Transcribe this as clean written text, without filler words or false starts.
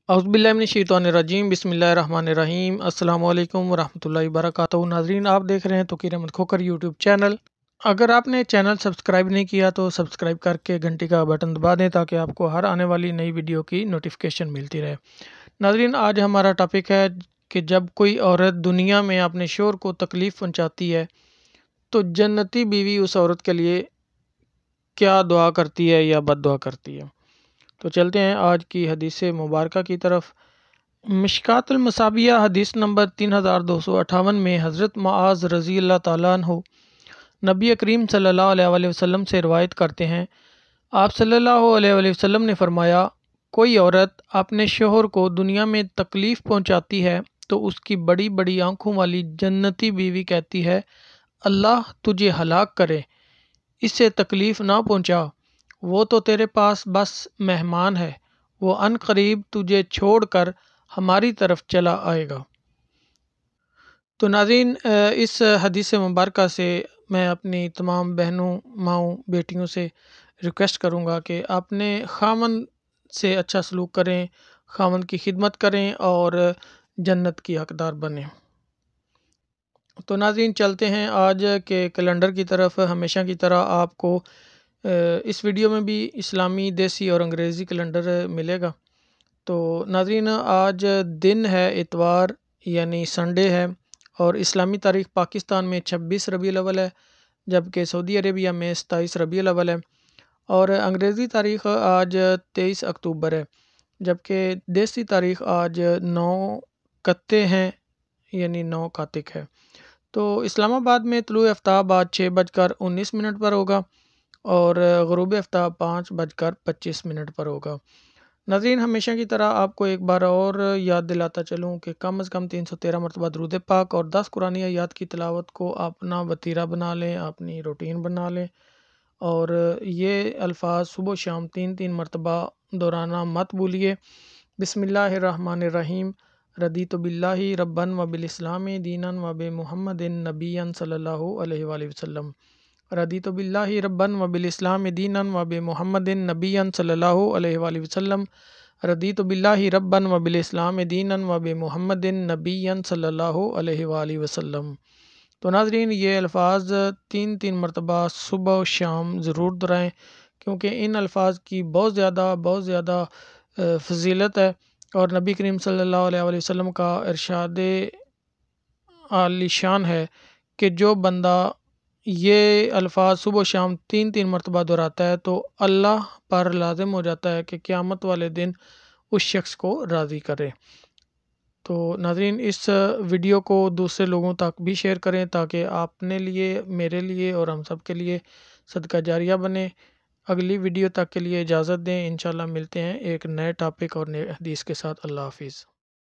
औज़ुबिल्लाहिमिनश्शैतानिर्रजीम बिस्मिल्लाहिर्रहमानिर्रहीम अस्सलाम वालेकुम वरहमतुल्लाहि वबरकातुहू। नाज़रीन, आप देख रहे हैं तौक़ीर अहमद खोखर यूट्यूब चैनल। अगर आपने चैनल सब्सक्राइब नहीं किया तो सब्सक्राइब करके घंटी का बटन दबा दें ताकि आपको हर आने वाली नई वीडियो की नोटिफिकेशन मिलती रहे। नाज़रीन, आज हमारा टॉपिक है कि जब कोई औरत दुनिया में अपने शौहर को तकलीफ़ पहुँचाती है तो जन्नती बीवी उस औरत के लिए क्या दुआ करती है या बद दुआ करती है। तो चलते हैं आज की हदीस मुबारक की तरफ। मिशकातुल मसाबिया हदीस नंबर 3258 में हज़रत मुआज़ रज़ी अल्लाह ताला अन्हु नबी करीम सल्लल्लाहु अलैहि वसल्लम से रिवायत करते हैं, आप सल्लल्लाहु अलैहि वसल्लम ने फरमाया, कोई औरत अपने शौहर को दुनिया में तकलीफ़ पहुंचाती है तो उसकी बड़ी बड़ी आंखों वाली जन्नती बीवी कहती है, अल्लाह तुझे हलाक करे, इससे तकलीफ़ ना पहुंचा, वो तो तेरे पास बस मेहमान है, वो अनकरीब तुझे छोड़कर हमारी तरफ चला आएगा। तो नाज़रीन, इस हदीस मुबारक से मैं अपनी तमाम बहनों, माँओं, बेटियों से रिक्वेस्ट करूँगा कि अपने खामन से अच्छा सलूक करें, खामन की खिदमत करें और जन्नत की हकदार बनें। तो नाज़रीन, चलते हैं आज के कैलेंडर की तरफ। हमेशा की तरह आपको इस वीडियो में भी इस्लामी, देसी और अंग्रेज़ी कैलेंडर मिलेगा। तो नाज़रीन, आज दिन है इतवार यानी संडे है और इस्लामी तारीख़ पाकिस्तान में 26 रबीउल अव्वल है, जबकि सऊदी अरेबिया में 27 रबीउल अव्वल है और अंग्रेज़ी तारीख़ आज 23 अक्टूबर है, जबकि देसी तारीख़ आज 9 कत्ते हैं यानी 9 कातिक है। तो इस्लामाबाद में तुलुए आफ्ताब आज 6:19 पर होगा और ग़ुरूब आफ्ताब 5:25 पर होगा। नाज़रीन, हमेशा की तरह आपको एक बार और याद दिलाता चलूँ कि कम से कम 313 मरतबा दुरूद पाक और 10 कुरानी आयात की तिलावत को अपना वतीरा बना लें, अपनी रूटीन बना लें और ये अल्फाज सुबह शाम 3-3 मरतबा दोहराना मत भूलिए। बिस्मिल्लाहिर्रहमानिर्रहीम, रदीतु बिल्लाहि रब्बन व बिल इस्लामी दीनन व बि मुहम्मदिन नबिय्यन सल्लल्लाहु अलैहि वसल्लम। रदीतु बिल्लाहि रब्बन व बिल इस्लामी दीनन व बि मुहम्मदिन नबिय्यन सल्लल्लाहु अलैहि वसल्लम। रदीतु बिल्लाहि रब्बन व बिल इस्लामी दीनन व बि मुहम्मदिन नबिय्यन सल्लल्लाहु अलैहि वसल्लम। तो नाज़रीन, ये अल्फाज 3-3 मरतबा सुबह शाम ज़रूर दोहराएँ क्योंकि इन अल्फाज की बहुत ज़्यादा फजीलत है और नबी करीम सल्लल्लाहु अलैहि वसल्लम का इरशाद आलीशान है कि जो बंदा ये अल्फाज सुबह शाम 3-3 मरतबा दोहराता है तो अल्लाह पर लाजिम हो जाता है कि क़यामत वाले दिन उस शख्स को राज़ी करे। तो नाज़रीन, इस वीडियो को दूसरे लोगों तक भी शेयर करें ताकि अपने लिए, मेरे लिए और हम सब के लिए सदका जारिया बने। अगली वीडियो तक के लिए इजाज़त दें। इंशाल्लाह मिलते हैं एक नए टॉपिक और नए हदीस के साथ। अल्लाह हाफ़िज़।